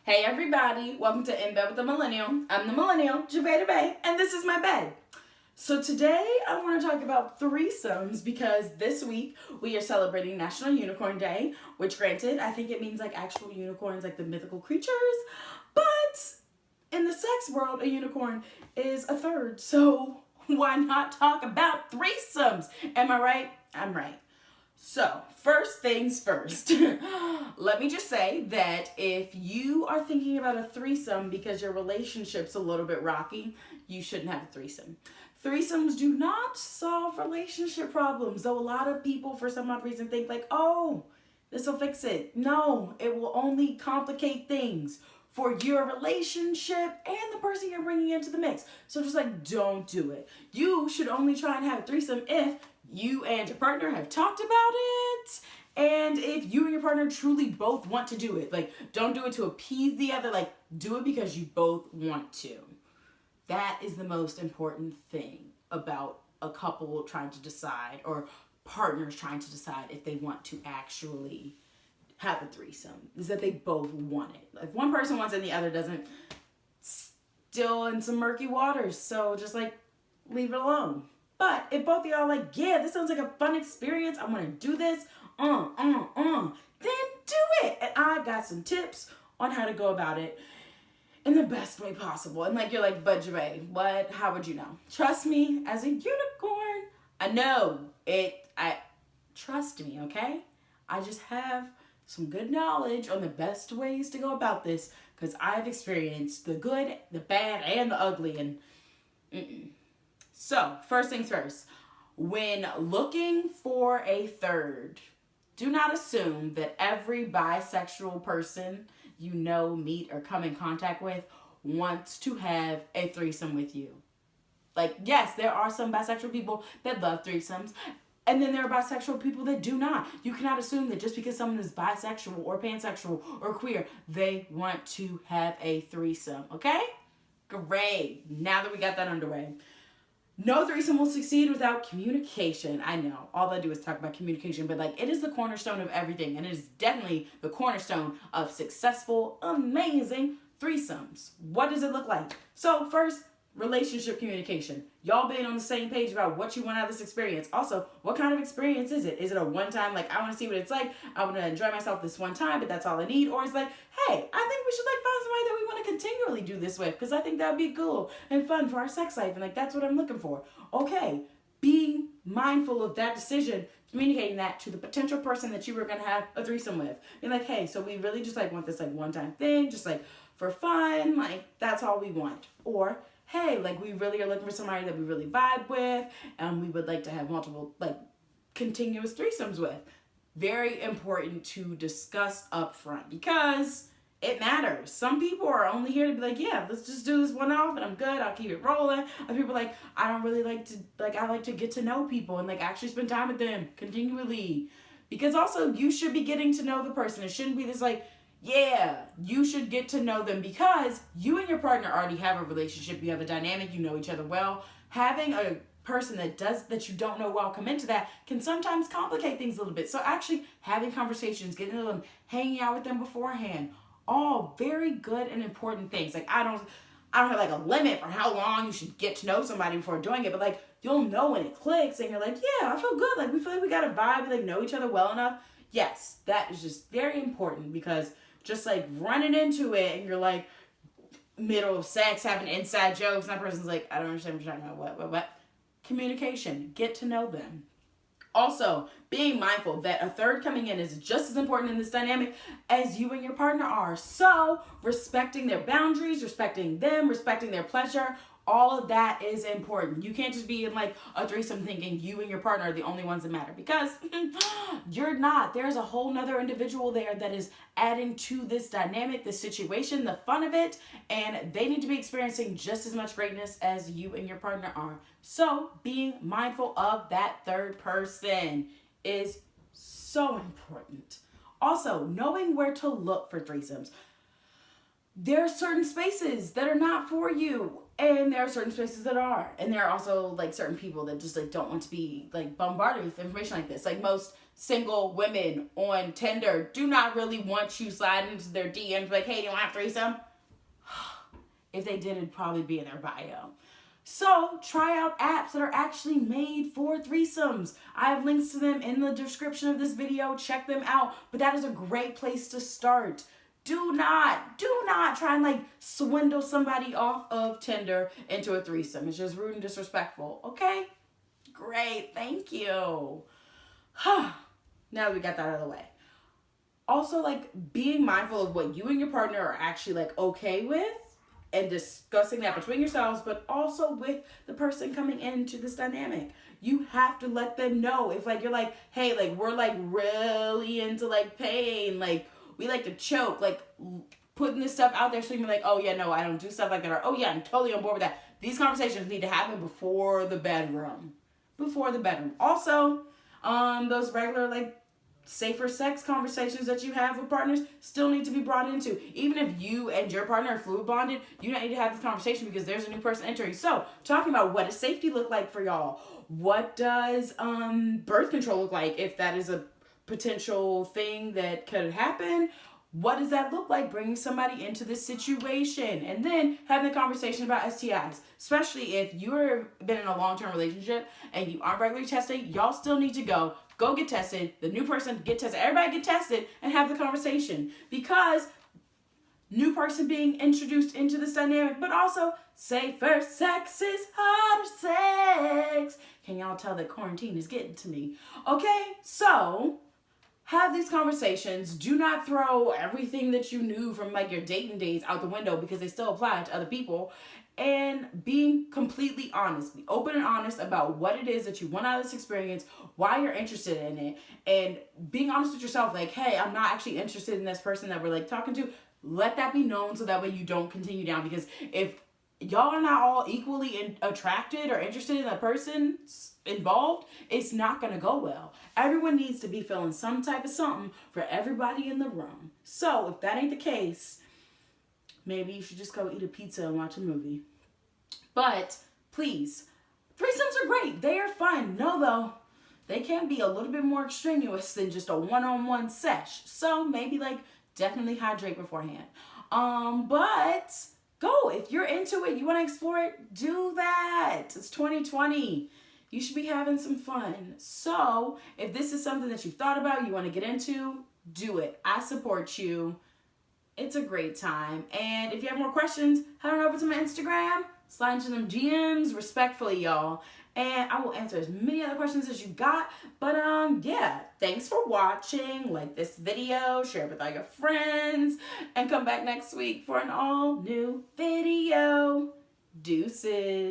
Hey everybody, welcome to In Bed with the Millennial. I'm the Millennial, Javeda Bay, and this is my bed. So today I want to talk about threesomes because this week we are celebrating National Unicorn Day, which granted, I think it means like actual unicorns, like the mythical creatures, but in the sex world, a unicorn is a third, so why not talk about threesomes? Am I right? I'm right. So, first things first, let me just say that if you are thinking about a threesome because your relationship's a little bit rocky, you shouldn't have a threesome. Threesomes do not solve relationship problems, though a lot of people, for some odd reason, think like, oh, this will fix it. No, it will only complicate things for your relationship and the person you're bringing into the mix. So just like, don't do it. You should only try and have a threesome if you and your partner have talked about it, and if you and your partner truly both want to do it. Like, don't do it to appease the other, like, do it because you both want to. That is the most important thing about a couple trying to decide, or partners trying to decide if they want to actually have a threesome, is that they both want it. If one person wants it and the other doesn't, still in some murky waters, so just like, leave it alone. But if both of y'all are like, yeah, this sounds like a fun experience, I want to do this, then do it. And I got some tips on how to go about it in the best way possible. And like, you're like, but Javae, what? How would you know? Trust me, as a unicorn, I know it. Trust me, okay? I just have some good knowledge on the best ways to go about this because I've experienced the good, the bad, and the ugly, and So, first things first, when looking for a third, do not assume that every bisexual person you know, meet, or come in contact with wants to have a threesome with you. Like, yes, there are some bisexual people that love threesomes, and then there are bisexual people that do not. You cannot assume that just because someone is bisexual or pansexual or queer, they want to have a threesome, okay? Great. Now that we got that underway. No threesome will succeed without communication. I know, all I do is talk about communication, but like, it is the cornerstone of everything, and it is definitely the cornerstone of successful, amazing threesomes. What does it look like? So first, relationship communication. Y'all being on the same page about what you want out of this experience. Also, what kind of experience is it? Is it a one-time, like, I want to see what it's like, I want to enjoy myself this one time, but that's all I need? Or it's like, hey, I think we should like find somebody that we want to continually do this with, because I think that would be cool and fun for our sex life, and like, that's what I'm looking for. Okay, being mindful of that decision, communicating that to the potential person that you were going to have a threesome with. Being like, hey, so we really just like want this like one-time thing, just like for fun, like that's all we want. Or, hey, like we really are looking for somebody that we really vibe with, and we would like to have multiple, like, continuous threesomes with. Very important to discuss up front because it matters. Some people are only here to be like, yeah, let's just do this one off and I'm good, I'll keep it rolling. Other people are like, I don't really like to, like, I like to get to know people and like actually spend time with them continually. Because also, you should be getting to know the person. It shouldn't be this like, yeah, you should get to know them because you and your partner already have a relationship. You have a dynamic. You know each other well. Having a person that you don't know well come into that can sometimes complicate things a little bit. So actually having conversations, getting to know them, hanging out with them beforehand, all very good and important things. Like, I don't have like a limit for how long you should get to know somebody before doing it, but like, you'll know when it clicks and you're like, yeah, I feel good. Like, we feel like we got a vibe. We like know each other well enough. Yes, that is just very important because just like running into it and you're like middle of sex, having inside jokes, and that person's like, I don't understand what you're talking about. What? Communication. Get to know them. Also, being mindful that a third coming in is just as important in this dynamic as you and your partner are. So, respecting their boundaries, respecting them, respecting their pleasure, all of that is important. You can't just be in like a threesome thinking you and your partner are the only ones that matter, because you're not. There's a whole nother individual there that is adding to this dynamic, this situation, the fun of it, and they need to be experiencing just as much greatness as you and your partner are. So being mindful of that third person is so important. Also, knowing where to look for threesomes. There are certain spaces that are not for you, and there are certain spaces that are. And there are also like certain people that just like don't want to be like bombarded with information like this. Like, most single women on Tinder do not really want you sliding into their DMs like, hey, do you want to have a threesome? If they did, it'd probably be in their bio. So try out apps that are actually made for threesomes. I have links to them in the description of this video. Check them out. But that is a great place to start. Do not try and like swindle somebody off of Tinder into a threesome. It's just rude and disrespectful. Okay? Great. Thank you. Now that we got that out of the way. Also, like, being mindful of what you and your partner are actually like okay with, and discussing that between yourselves, but also with the person coming into this dynamic. You have to let them know. If like you're like, hey, like we're like really into like pain, like we like to choke, like putting this stuff out there so you can be like, oh yeah, no, I don't do stuff like that, or oh yeah, I'm totally on board with that. These conversations need to happen before the bedroom. Before the bedroom. Also, those regular like safer sex conversations that you have with partners still need to be brought into. Even if you and your partner are fluid bonded, you don't need to have this conversation because there's a new person entering. So talking about what does safety look like for y'all? What does birth control look like if that is a potential thing that could happen? What does that look like bringing somebody into this situation? And then having a conversation about STIs, especially if you've been in a long-term relationship and you aren't regularly tested. Y'all still need to go get tested. The new person get tested. Everybody get tested and have the conversation, because new person being introduced into this dynamic, but also safer sex is harder sex. Can y'all tell that quarantine is getting to me? Okay, so have these conversations. Do not throw everything that you knew from like your dating days out the window because they still apply to other people. And being completely honest, be open and honest about what it is that you want out of this experience, why you're interested in it, and being honest with yourself, like, hey, I'm not actually interested in this person that we're like talking to. Let that be known so that way you don't continue down, because if y'all are not all equally attracted or interested in the person involved, it's not going to go well. Everyone needs to be feeling some type of something for everybody in the room. So if that ain't the case, maybe you should just go eat a pizza and watch a movie. But please, threesomes are great. They are fun. No, though, they can be a little bit more extraneous than just a one-on-one sesh. So maybe like definitely hydrate beforehand. But go. If you're into it, you want to explore it, do that. It's 2020. You should be having some fun. So if this is something that you've thought about, you want to get into, do it. I support you. It's a great time. And if you have more questions, head on over to my Instagram, slide into them DMs respectfully, y'all. And I will answer as many other questions as you got. But yeah, thanks for watching. Like this video, share it with all your friends, and come back next week for an all new video. Deuces.